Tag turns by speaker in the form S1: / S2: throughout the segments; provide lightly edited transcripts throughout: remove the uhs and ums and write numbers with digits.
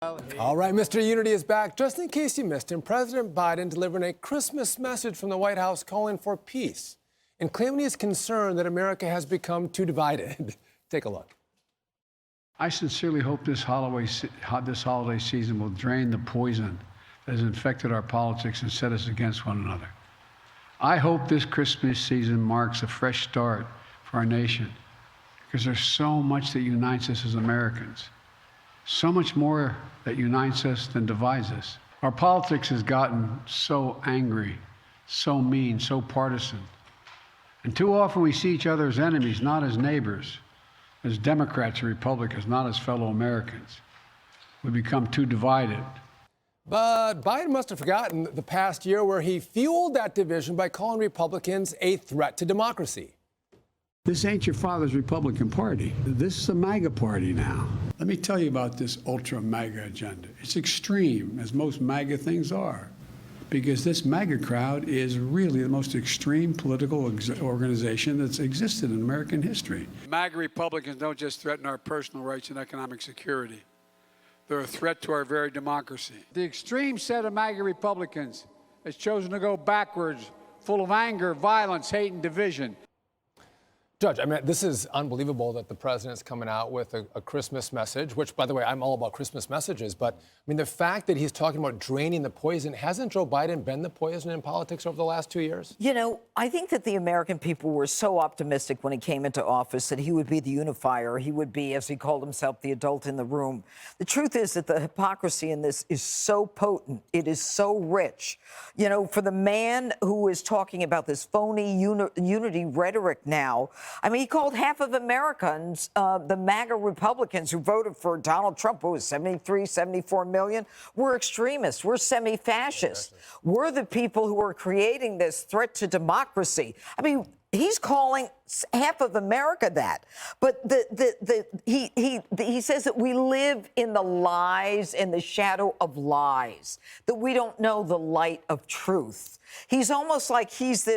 S1: All right, Mr. Unity is back. Just in case you missed him, President Biden delivering a Christmas message from the White House calling for peace and claiming he is concerned that America has become too divided. Take a look.
S2: I sincerely hope this holiday season will drain the poison that has infected our politics and set us against one another. I hope this Christmas season marks a fresh start for our nation, because there's so much that unites us as Americans. So much more that unites us than divides us. Our politics has gotten so angry, so mean, so partisan. And too often we see each other as enemies, not as neighbors, as Democrats or Republicans, not as fellow Americans. We become too divided.
S1: But Biden must have forgotten the past year where he fueled that division by calling Republicans a threat to democracy.
S2: This ain't your father's Republican Party. This is the MAGA Party now. Let me tell you about this ultra-MAGA agenda. It's extreme, as most MAGA things are, because this MAGA crowd is really the most extreme political organization that's existed in American history. MAGA Republicans don't just threaten our personal rights and economic security. They're a threat to our very democracy. The extreme set of MAGA Republicans has chosen to go backwards, full of anger, violence, hate, and division.
S1: Judge, I mean, this is unbelievable that the president's coming out with a Christmas message, which, by the way, I'm all about Christmas messages. But, I mean, the fact that he's talking about draining the poison, hasn't Joe Biden been the poison in politics over the last 2 years?
S3: You know, I think that the American people were so optimistic when he came into office that he would be the unifier. He would be, as he called himself, the adult in the room. The truth is that the hypocrisy in this is so potent. It is so rich. You know, for the man who is talking about this phony unity rhetoric now, I mean, he called half of Americans, the MAGA Republicans who voted for Donald Trump, who was 73, 74 million, we're extremists. We're semi-fascist. We're the people who are creating this threat to democracy. I mean, he's calling half of America that. But he says that we live in the lies and the shadow of lies, that we don't know the light of truth. He's almost like he's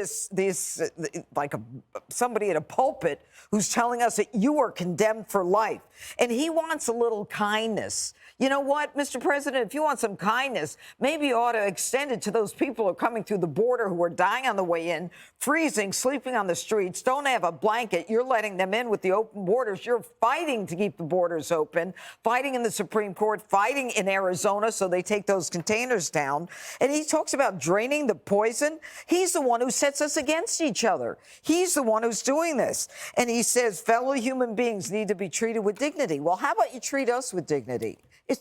S3: somebody at a pulpit who's telling us that you are condemned for life. And he wants a little kindness. You know what, Mr. President, if you want some kindness, maybe you ought to extend it to those people who are coming through the border, who are dying on the way in, freezing, sleeping on the streets, don't have a blanket. You're letting them in with the open borders. You're fighting to keep the borders open, fighting in the Supreme Court, fighting in Arizona so they take those containers down. And he talks about draining the poison. He's the one who sets us against each other. He's the one who's doing this. And he says fellow human beings need to be treated with dignity. Well, how about you treat us with dignity? It's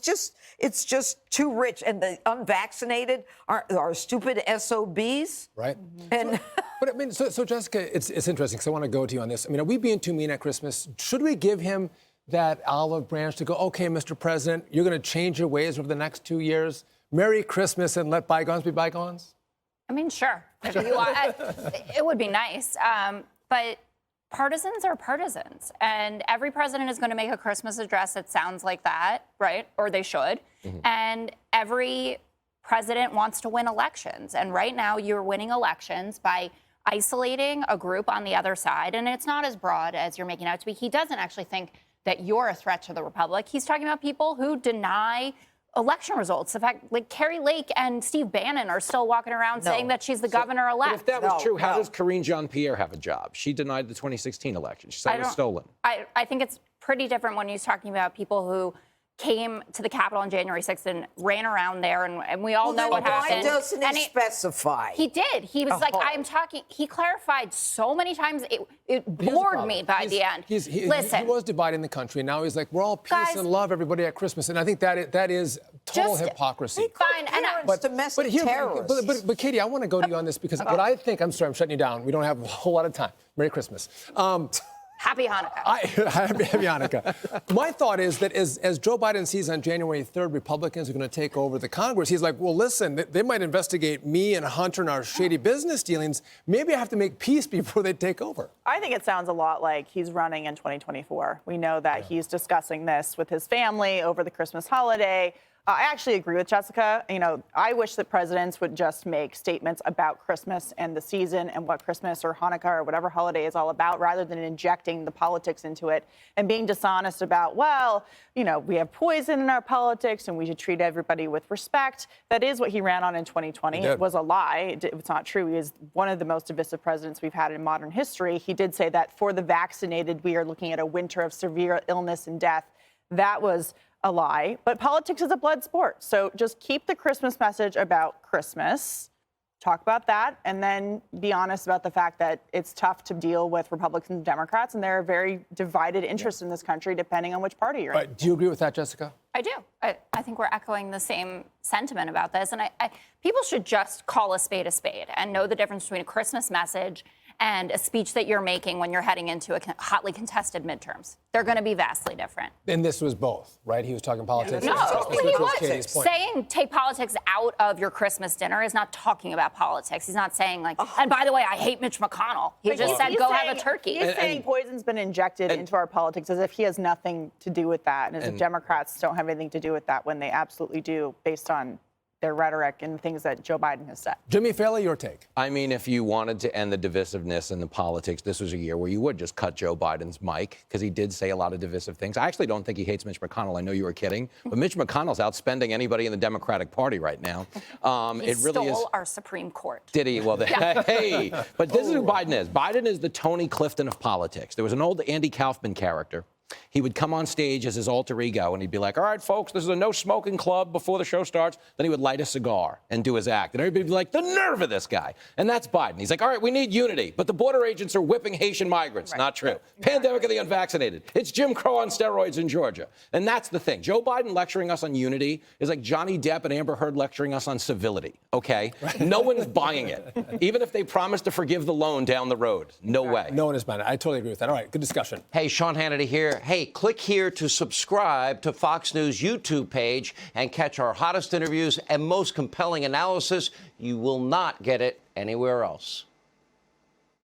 S3: just too rich. And the unvaccinated are stupid SOBs.
S1: Right.
S3: And
S1: but I mean, so Jessica, it's interesting because I want to go to you on this. I mean, are we being too mean at Christmas? Should we give him that olive branch to go, okay, Mr. President, you're going to change your ways over the next 2 years? Merry Christmas and let bygones be bygones?
S4: I mean, sure. If you want, it would be nice. But partisans are partisans. And every president is going to make a Christmas address that sounds like that, right? Or they should. Mm-hmm. And every president wants to win elections. And right now you're winning elections by isolating a group on the other side. And it's not as broad as you're making out to be. He doesn't actually think that you're a threat to the republic. He's talking about people who deny election results. In fact, like Carrie Lake and Steve Bannon are still walking around saying that she's the governor-elect.
S5: If that was true, how does Karine Jean-Pierre have a job? She denied the 2016 election. She said it was stolen.
S4: I think it's pretty different when he's talking about people who came to the Capitol on January 6th and ran around there, and we all know what happened.
S3: Why doesn't he specify?
S4: He did. He was like, I'm talking. He clarified so many times. It bored me by the end.
S1: Listen, he was dividing the country, and now he's like, we're all peace and love, everybody at Christmas. And I think that is total hypocrisy.
S4: Fine.
S1: But Katie, I want to go to you on this because what I think, I'm sorry, I'm shutting you down. We don't have a whole lot of time. Merry Christmas.
S4: Happy Hanukkah.
S1: Happy Hanukkah. My thought is that as Joe Biden sees on January 3rd, Republicans are going to take over the Congress, he's like, well, listen, they might investigate me and Hunter and our shady business dealings. Maybe I have to make peace before they take over.
S6: I think it sounds a lot like he's running in 2024. We know that he's discussing this with his family over the Christmas holiday. I actually agree with Jessica. You know, I wish that presidents would just make statements about Christmas and the season and what Christmas or Hanukkah or whatever holiday is all about, rather than injecting the politics into it and being dishonest about, well, you know, we have poison in our politics and we should treat everybody with respect. That is what he ran on in 2020. It was a lie. It's not true. He is one of the most divisive presidents we've had in modern history. He did say that for the vaccinated, we are looking at a winter of severe illness and death. That was a lie, but politics is a blood sport. So just keep the Christmas message about Christmas, talk about that, and then be honest about the fact that it's tough to deal with Republicans and Democrats, and there are very divided interests in this country depending on which party you're in.
S1: Do you agree with that, Jessica?
S4: I do. I think we're echoing the same sentiment about this. And people should just call a spade and know the difference between a Christmas message and a speech that you're making when you're heading into a hotly contested midterms. They're going to be vastly different.
S1: And this was both, right? He was talking politics.
S4: No,
S1: Christmas,
S4: he
S1: which was
S4: was.
S1: Katie's point.
S4: Saying take politics out of your Christmas dinner is not talking about politics. He's not saying like, and by the way, I hate Mitch McConnell. He just said, go have a turkey.
S6: He's saying poison's been injected into our politics as if he has nothing to do with that, and as if Democrats don't have anything to do with that when they absolutely do, based on their rhetoric and things that Joe Biden has said.
S1: Jimmy Failla, your take.
S5: I mean, if you wanted to end the divisiveness in the politics, this was a year where you would just cut Joe Biden's mic, because he did say a lot of divisive things. I actually don't think he hates Mitch McConnell. I know you were kidding, but Mitch McConnell's outspending anybody in the Democratic Party right now.
S4: He stole our Supreme Court.
S5: Did he? Well, hey, but this is who Biden is. Biden is the Tony Clifton of politics. There was an old Andy Kaufman character. He would come on stage as his alter ego, and he'd be like, all right, folks, this is a no-smoking club before the show starts. Then he would light a cigar and do his act. And everybody would be like, the nerve of this guy. And that's Biden. He's like, all right, we need unity, but the border agents are whipping Haitian migrants. Right. Not true. Pandemic of the unvaccinated. It's Jim Crow on steroids in Georgia. And that's the thing. Joe Biden lecturing us on unity is like Johnny Depp and Amber Heard lecturing us on civility, okay? Right. No one's buying it, even if they promise to forgive the loan down the road. No way.
S1: No one is buying it. I totally agree with that. All right, good discussion.
S7: Hey, Sean Hannity here. Hey, click here to subscribe to Fox News YouTube page and catch our hottest interviews and most compelling analysis. You will not get it anywhere else.